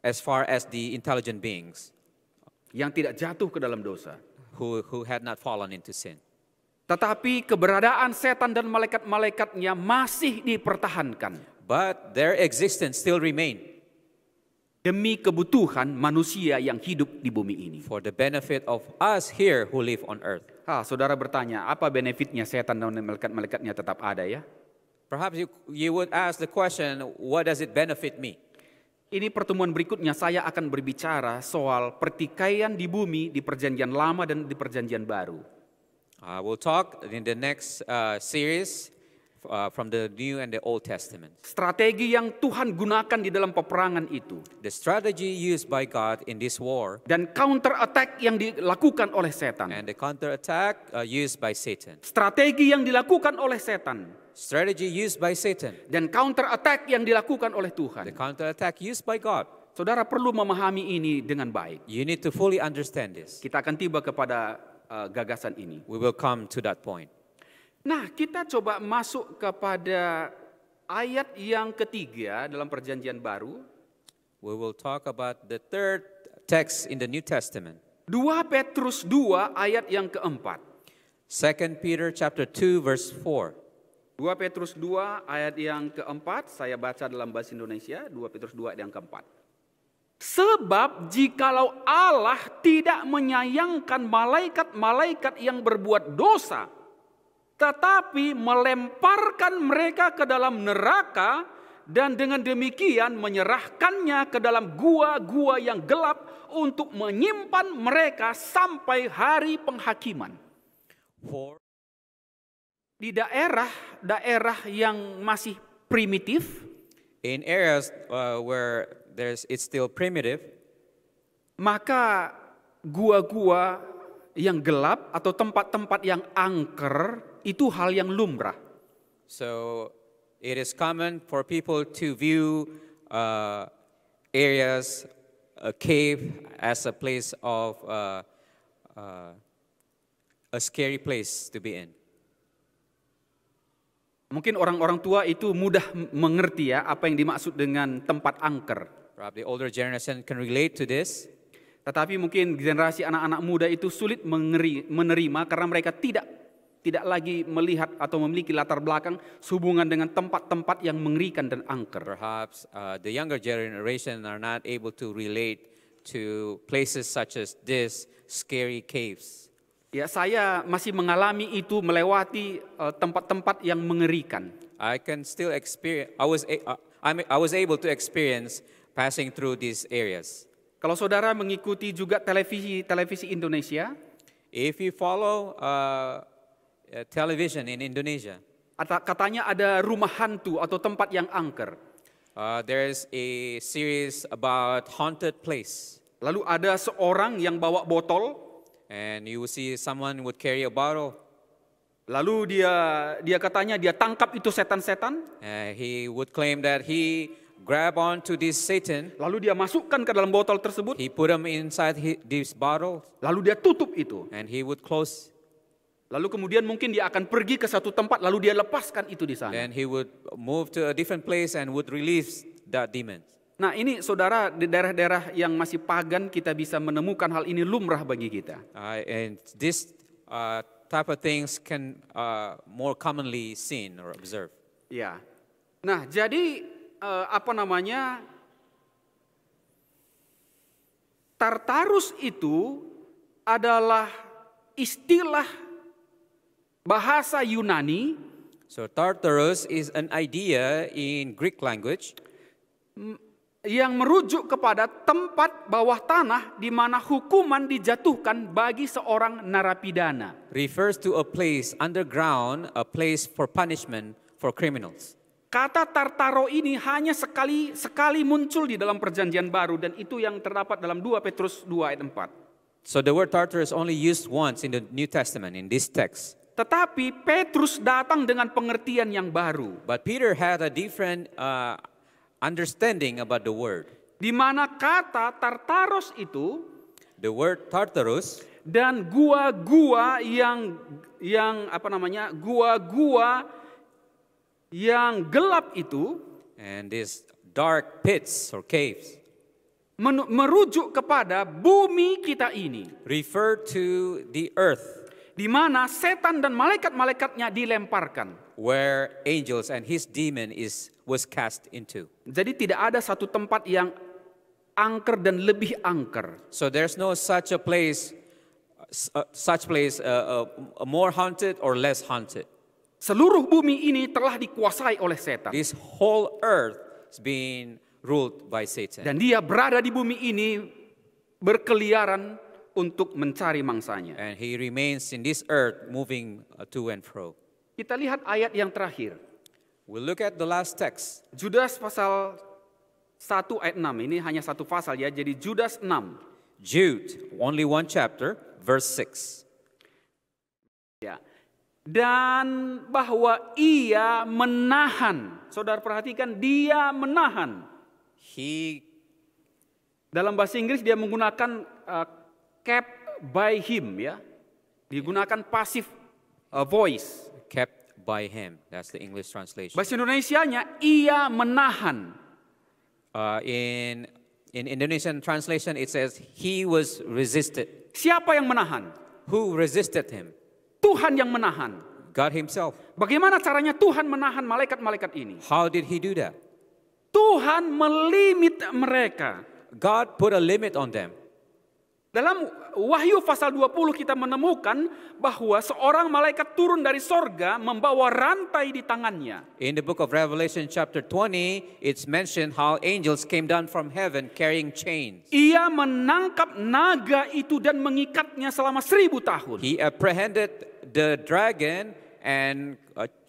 As far as the intelligent beings Yang tidak jatuh ke dalam dosa. who had not fallen into sin. Tetapi keberadaan setan dan malaikat-malaikatnya masih dipertahankan. But their existence still remained Demi kebutuhan manusia yang hidup di bumi ini. for the benefit of us here who live on earth. Saudara bertanya, apa benefitnya setan dan malaikat-malaikatnya tetap ada ya? Perhaps you would ask the question, what does it benefit me? Ini pertemuan berikutnya saya akan berbicara soal pertikaian di bumi di perjanjian lama dan di perjanjian baru. We'll talk in the next series from the New and the Old Testament. Strategi yang Tuhan gunakan di dalam peperangan itu. The strategy used by God in this war Dan counter attack yang dilakukan oleh setan. and the counterattack used by Satan. Strategi yang dilakukan oleh setan. Strategy used by Satan. Dan counter attack yang dilakukan oleh The Tuhan. counterattack used by God. Saudara perlu memahami ini dengan baik. You need to fully understand this. Kita akan tiba kepada gagasan ini. We will come to that point. Nah, kita coba masuk kepada ayat yang ketiga dalam Perjanjian Baru. We will talk about the third text in the New Testament. 2 Petrus 2 ayat yang keempat. 2 Peter chapter 2 verse 4. 2 Petrus 2 ayat yang keempat, saya baca dalam bahasa Indonesia, 2 Petrus 2 ayat yang keempat. Sebab jikalau Allah tidak menyayangkan malaikat-malaikat yang berbuat dosa, tetapi melemparkan mereka ke dalam neraka dan dengan demikian menyerahkannya ke dalam gua-gua yang gelap untuk menyimpan mereka sampai hari penghakiman. Di daerah-daerah yang masih primitif, In areas where it's still primitive, maka gua-gua yang gelap atau tempat-tempat yang angker itu hal yang lumrah. so it is common for people to view areas, a cave, as a place of a scary place to be in. Mungkin orang-orang tua itu mudah mengerti ya apa yang dimaksud dengan tempat angker. Perhaps the older generation can relate to this. Tetapi mungkin generasi anak-anak muda itu sulit menerima karena mereka tidak lagi melihat atau memiliki latar belakang sehubungan dengan tempat-tempat yang mengerikan dan angker. Perhaps the younger generation are not able to relate to places such as this, scary caves. Ya, saya masih mengalami itu, melewati tempat-tempat yang mengerikan. I can still experience. I was able to experience passing through these areas. Kalau saudara mengikuti juga televisi Indonesia, If you follow television in Indonesia, katanya ada rumah hantu atau tempat yang angker. there's a series about haunted place, Lalu ada seorang yang bawa botol, and you will see someone would carry a bottle. lalu dia katanya dia tangkap itu setan-setan, He would claim that he grabbed onto this Satan. lalu dia masukkan ke dalam botol tersebut, He put him inside this bottle, lalu dia tutup itu. and he would close. Lalu kemudian mungkin dia akan pergi ke satu tempat, lalu dia lepaskan itu di sana. Then he would move to a different place and would release that demon. Nah ini saudara, di daerah-daerah yang masih pagan kita bisa menemukan hal ini lumrah bagi kita. And this type of things can more commonly seen or observed. Ya. Nah jadi Tartarus itu adalah istilah bahasa Yunani So Tartarus is an idea in Greek language yang merujuk kepada tempat bawah tanah di mana hukuman dijatuhkan bagi seorang narapidana. refers to a place underground, a place for punishment for criminals. Kata Tartaro ini hanya sekali muncul di dalam Perjanjian Baru dan itu yang terdapat dalam 2 Petrus 2 ayat 4. So the word Tartarus only used once in the New Testament in this text. Tetapi Petrus datang dengan pengertian yang baru, But Peter had a different understanding about the word. di mana kata Tartaros itu The word Tartarus dan gua-gua gua-gua yang gelap itu and these dark pits or caves merujuk kepada bumi kita ini, refer to the earth di mana setan dan malaikat-malaikatnya dilemparkan. where angels and his demon was cast into. Jadi tidak ada satu tempat yang angker dan lebih angker. So there's no such place more haunted or less haunted. Seluruh bumi ini telah dikuasai oleh setan. This whole earth is being ruled by Satan. Dan dia berada di bumi ini berkeliaran untuk mencari mangsanya. And he remains in this earth moving to and fro. Kita lihat ayat yang terakhir. We'll look at the last text. Judas pasal 1 ayat 6. Ini hanya satu pasal ya. Jadi Judas 6. Jude, only one chapter, verse 6. Ya. Dan bahwa ia menahan. Saudara perhatikan, dia menahan. He Dalam bahasa Inggris dia menggunakan kept by him ya. Digunakan passive voice. kept by him. That's the English translation. Bahasa Indonesianya ia menahan. In Indonesian translation, it says he was resisted. Siapa yang menahan? Who resisted him? Tuhan yang menahan. God himself. Bagaimana caranya Tuhan menahan malaikat-malaikat ini? How did he do that? Tuhan melimit mereka. God put a limit on them. Dalam Wahyu pasal 20 kita menemukan bahwa seorang malaikat turun dari sorga membawa rantai di tangannya. In the book of Revelation chapter 20, it's mentioned how angels came down from heaven carrying chains. Ia menangkap naga itu dan mengikatnya selama 1000 tahun. He apprehended the dragon and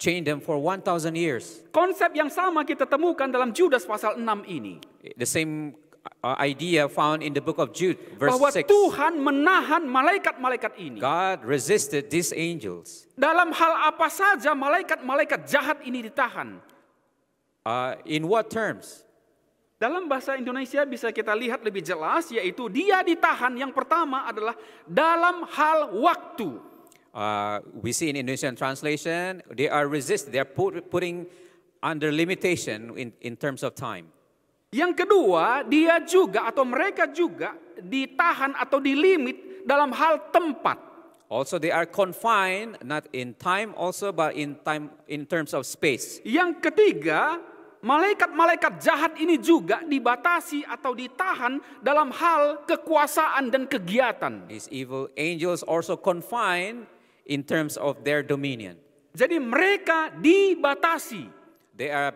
chained him for 1,000 years. Konsep yang sama kita temukan dalam Judas pasal 6 ini. The same idea found in the book of Jude, verse Bahwa 6. Tuhan menahan malaikat-malaikat ini. God resisted these angels. Dalam hal apa saja malaikat-malaikat jahat ini ditahan? In what terms? Dalam bahasa Indonesia bisa kita lihat lebih jelas, yaitu dia ditahan yang pertama adalah dalam hal waktu. We see in Indonesian translation, they are resisted. They are putting under limitation in terms of time. Yang kedua, dia juga atau mereka juga ditahan atau dilimit dalam hal tempat. Also, they are confined not in time also, but in terms of space. Yang ketiga, malaikat-malaikat jahat ini juga dibatasi atau ditahan dalam hal kekuasaan dan kegiatan. These evil angels also confined in terms of their dominion. Jadi mereka dibatasi. They are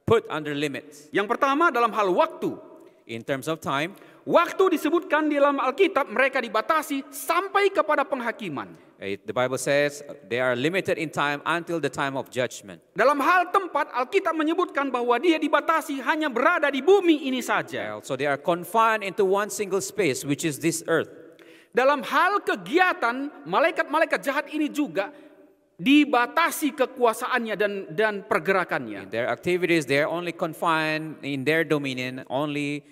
put under limits. Yang pertama dalam hal waktu. In terms of time, Waktu disebutkan di dalam Alkitab mereka dibatasi sampai kepada penghakiman. the Bible says they are limited in time until the time of judgment. Dalam hal tempat Alkitab menyebutkan bahwa dia dibatasi hanya berada di bumi ini saja. Also, they are confined into one single space, which is this earth. Dalam hal kegiatan, malaikat-malaikat jahat ini juga dibatasi kekuasaannya dan pergerakannya. In their activities, they are only confined in their dominion, only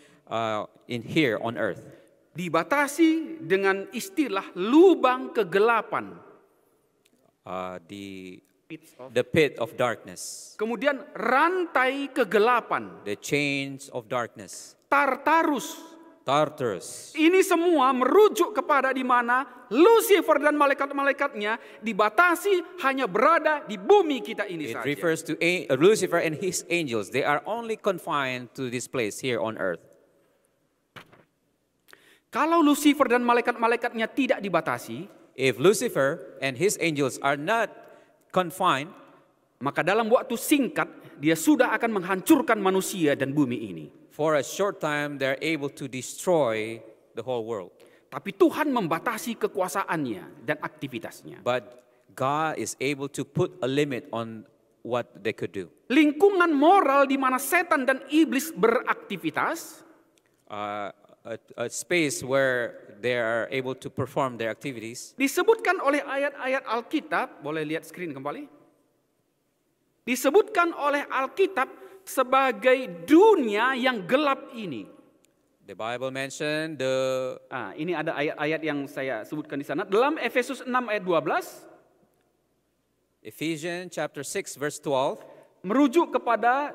in here on earth. Dibatasi dengan istilah lubang kegelapan. The pit of darkness. Kemudian rantai kegelapan. The chains of darkness. Tartarus. Ini semua merujuk kepada di mana Lucifer dan malaikat-malaikatnya dibatasi hanya berada di bumi kita ini It saja. refers to Lucifer and his angels. They are only confined to this place here on earth. Kalau Lucifer dan malaikat-malaikatnya tidak dibatasi, If Lucifer and his angels are not confined, maka dalam waktu singkat dia sudah akan menghancurkan manusia dan bumi ini. for a short time they're able to destroy the whole world. Tapi Tuhan membatasi kekuasaannya dan aktivitasnya. But God is able to put a limit on what they could do. Lingkungan moral di mana setan dan iblis beraktivitas, A space where they are able to perform their activities disebutkan oleh ayat-ayat Alkitab, boleh lihat screen kembali. Disebutkan oleh Alkitab sebagai dunia yang gelap ini. The Bible mentioned Ini ada ayat-ayat yang saya sebutkan di sana. Dalam Efesus 6 ayat 12, Ephesians chapter 6 verse 12 merujuk kepada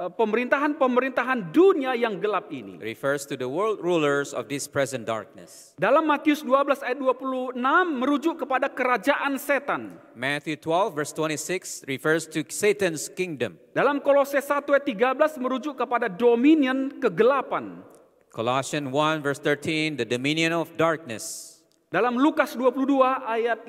pemerintahan-pemerintahan dunia yang gelap ini. refers to the world rulers of this present darkness. Dalam Matius 12 ayat 26 merujuk kepada kerajaan setan. Matthew 12 verse 26 refers to Satan's kingdom. Dalam Kolose 1 ayat 13 merujuk kepada dominion kegelapan. Colossians 1 verse 13, the dominion of darkness. Dalam Lukas 22 ayat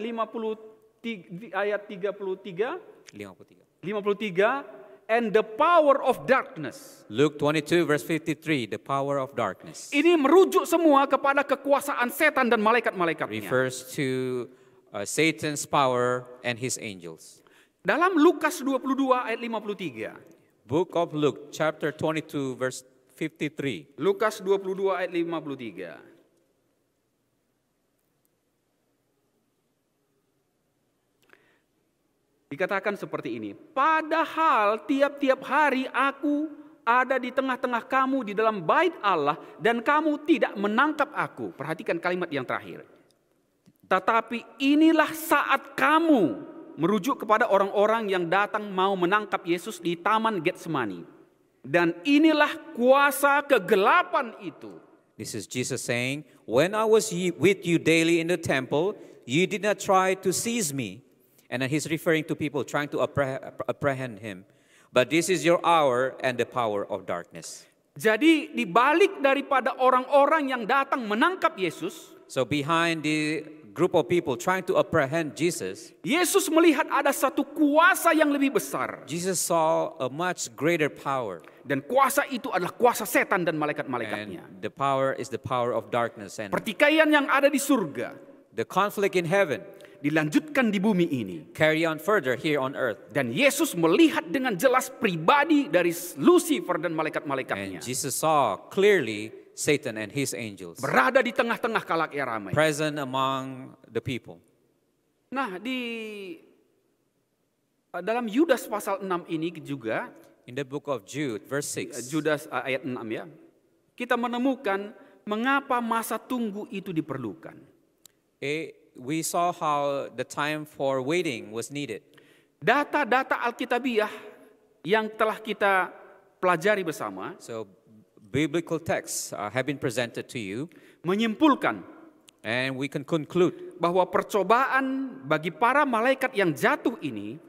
33, and the power of darkness. Luke 22 verse 53, the power of darkness. Ini merujuk semua kepada kekuasaan setan dan malaikat-malaikatnya. Refers to Satan's power and his angels. Dalam Lukas 22 ayat 53. Book of Luke, chapter 22, verse 53. Lukas 22 ayat 53. Dikatakan seperti ini, padahal tiap-tiap hari aku ada di tengah-tengah kamu di dalam bait Allah dan kamu tidak menangkap aku. Perhatikan kalimat yang terakhir. Tetapi inilah saat kamu, merujuk kepada orang-orang yang datang mau menangkap Yesus di Taman Getsemani. Dan inilah kuasa kegelapan itu. This is Jesus saying, when I was with you daily in the temple, you did not try to seize me. And then he's referring to people trying to apprehend him. But this is your hour and the power of darkness. Jadi dibalik daripada orang-orang yang datang menangkap Yesus, So behind the group of people trying to apprehend Jesus, Yesus melihat ada satu kuasa yang lebih besar. Jesus saw a much greater power. Dan kuasa itu adalah kuasa setan dan malaikat-malaikatnya. And the power is the power of darkness. And Pertikaian yang ada di surga the conflict in heaven dilanjutkan di bumi ini. carry on further here on earth. Dan Yesus melihat dengan jelas pribadi dari Lucifer dan And malaikat-malaikatnya. Jesus saw clearly Satan and his angels Berada di tengah-tengah khalayak ramai. present among the people. Nah, dalam Yudas pasal 6 ini juga, In the book of Jude, verse 6, Judas ayat 6 ya, kita menemukan mengapa masa tunggu itu diperlukan. we saw how the time for waiting was needed. Data-data Alkitabiah yang telah kita pelajari bersama So biblical texts have been presented to you, menyimpulkan and we can conclude bahwa percobaan bagi para malaikat yang jatuh ini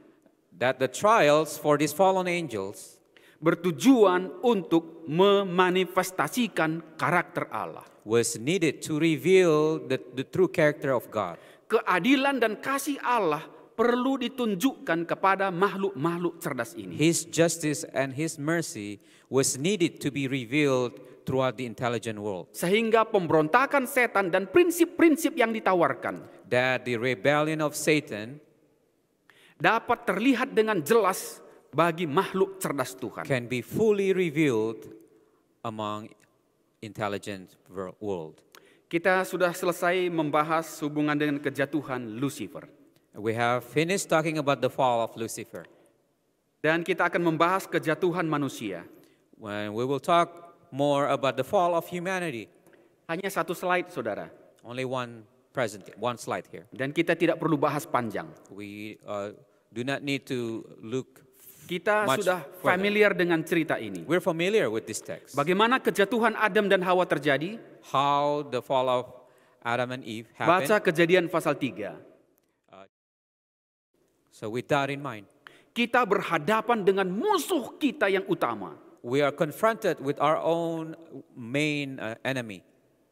that the trials for these fallen angels bertujuan untuk memanifestasikan karakter Allah. was needed to reveal the true character of God. Keadilan dan kasih Allah perlu ditunjukkan kepada makhluk-makhluk cerdas ini. His justice and His mercy was needed to be revealed throughout the intelligent world. Sehingga pemberontakan setan dan prinsip-prinsip yang ditawarkan That the rebellion of Satan dapat terlihat dengan jelas bagi makhluk cerdas Tuhan. can be fully revealed among intelligent world. Kita sudah selesai membahas hubungan dengan kejatuhan Lucifer. We have finished talking about the fall of Lucifer. Dan kita akan membahas kejatuhan manusia. When we will talk more about the fall of humanity. Hanya satu slide, saudara. Only one slide here. Dan kita tidak perlu bahas panjang. We do not need to look. Kita Much sudah further. familiar dengan cerita ini. We're familiar with this text. Bagaimana kejatuhan Adam dan Hawa terjadi? How the fall of Adam and Eve happened. Baca Kejadian pasal 3. So with that in mind, Kita berhadapan dengan musuh kita yang utama. we are confronted with our own main enemy,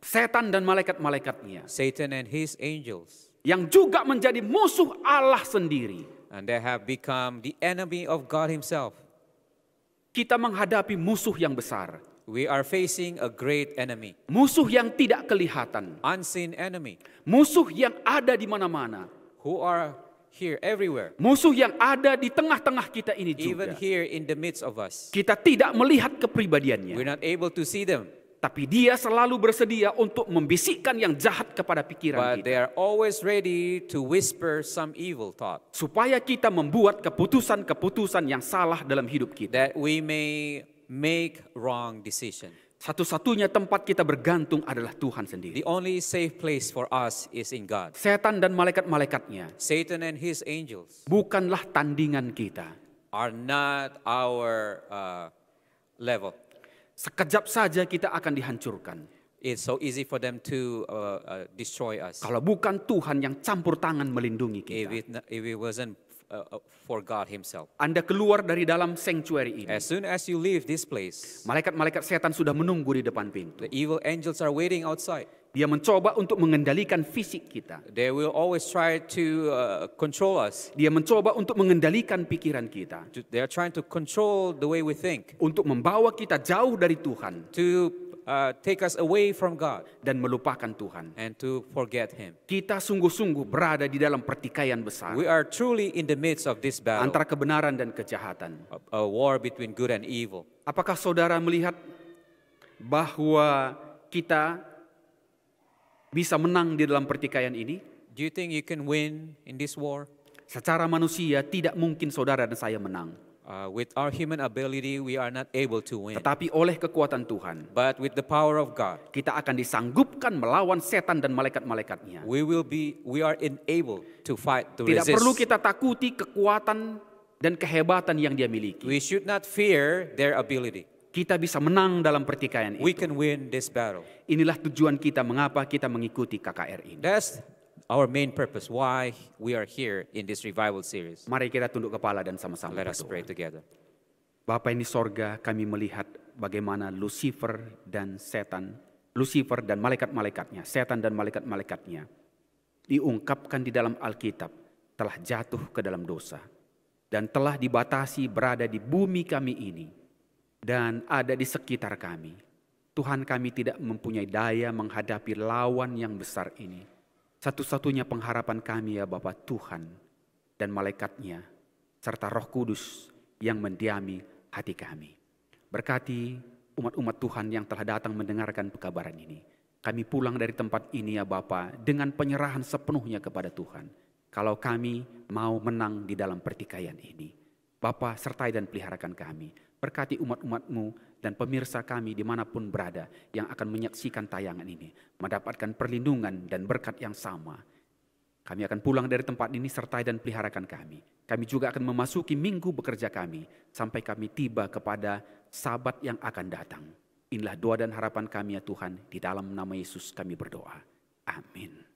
Setan dan malaikat-malaikatnya. Satan and his angels. Yang juga menjadi musuh Allah sendiri. And they have become the enemy of God Himself. Kita menghadapi musuh yang besar. We are facing a great enemy, Musuh yang tidak kelihatan. unseen enemy, Musuh yang ada di mana-mana. who are here everywhere, Musuh yang ada di tengah-tengah kita ini even juga. here in the midst of us. Kita tidak melihat kepribadiannya. We're not able to see them, Tapi dia selalu bersedia untuk membisikkan yang jahat kepada pikiran but they kita. are always ready to whisper some evil thought Supaya kita membuat keputusan-keputusan yang salah dalam hidup kita. that we may make wrong decision. Satu-satunya tempat kita bergantung adalah Tuhan sendiri. The only safe place for us is in God. Setan dan malaikat-malaikatnya Satan and his angels bukanlah tandingan kita. are not our level. Sekejap saja kita akan dihancurkan. It's so easy for them to destroy us Kalau bukan Tuhan yang campur tangan melindungi kita. if it wasn't for God Himself. Anda keluar dari dalam sanctuary ini. As soon as you leave this place, Malaikat-malaikat setan sudah menunggu di depan pintu. the evil angels are waiting outside. Dia mencoba untuk mengendalikan fisik kita. They will always try to control us. Dia mencoba untuk mengendalikan pikiran kita. They are trying to control the way we think, Untuk membawa kita jauh dari Tuhan. to take us away from God dan melupakan Tuhan. and to forget Him. Kita sungguh-sungguh berada di dalam pertikaian besar We are truly in the midst of this battle, antara kebenaran dan kejahatan. a war between good and evil. Apakah saudara melihat bahwa kita bisa menang di dalam pertikaian ini? Do you think you can win in this war? Secara manusia tidak mungkin saudara dan saya menang. With our human ability, we are not able to win. Tetapi oleh kekuatan Tuhan, But with the power of God, kita akan disanggupkan melawan setan dan malaikat-malaikatnya. we are enabled to fight, to Tidak resist. perlu kita takuti kekuatan dan kehebatan yang dia miliki. We should not fear their ability. Kita bisa menang dalam pertikaian We itu. can win this battle. Inilah tujuan kita mengapa kita mengikuti KKR ini. That's our main purpose, why we are here in this revival series. Mari kita tunduk kepala dan sama-sama Let us berdoa. pray together. Bapa yang di sorga, kami melihat bagaimana Lucifer dan malaikat-malaikatnya, setan dan malaikat-malaikatnya diungkapkan di dalam Alkitab telah jatuh ke dalam dosa dan telah dibatasi berada di bumi kami ini dan ada di sekitar kami. Tuhan, kami tidak mempunyai daya menghadapi lawan yang besar ini. Satu-satunya pengharapan kami ya Bapa, Tuhan dan malaikatnya serta Roh Kudus yang mendiami hati kami. Berkati umat-umat Tuhan yang telah datang mendengarkan pekabaran ini. Kami pulang dari tempat ini ya Bapa dengan penyerahan sepenuhnya kepada Tuhan. Kalau kami mau menang di dalam pertikaian ini. Bapa, sertai dan peliharakan kami. Berkati umat-umat-Mu dan pemirsa kami dimanapun berada yang akan menyaksikan tayangan ini. Mendapatkan perlindungan dan berkat yang sama. Kami akan pulang dari tempat ini, sertai dan peliharakan kami. Kami juga akan memasuki minggu bekerja kami. Sampai kami tiba kepada Sabat yang akan datang. Inilah doa dan harapan kami ya Tuhan. Di dalam nama Yesus kami berdoa. Amin.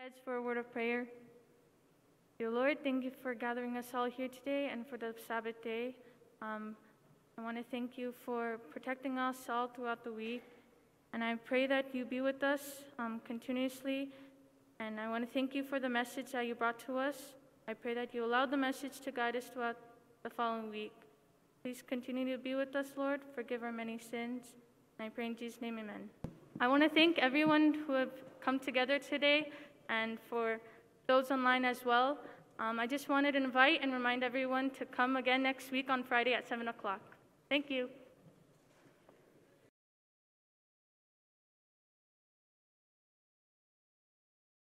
Heads for a word of prayer. Dear Lord, thank you for gathering us all here today and for the Sabbath day. I want to thank you for protecting us all throughout the week. And I pray that you be with us continuously. And I want to thank you for the message that you brought to us. I pray that you allow the message to guide us throughout the following week. Please continue to be with us, Lord. Forgive our many sins. And I pray in Jesus' name, amen. I want to thank everyone who have come together today and for those online as well. I just wanted to invite and remind everyone to come again next week on Friday at 7 o'clock. Thank you.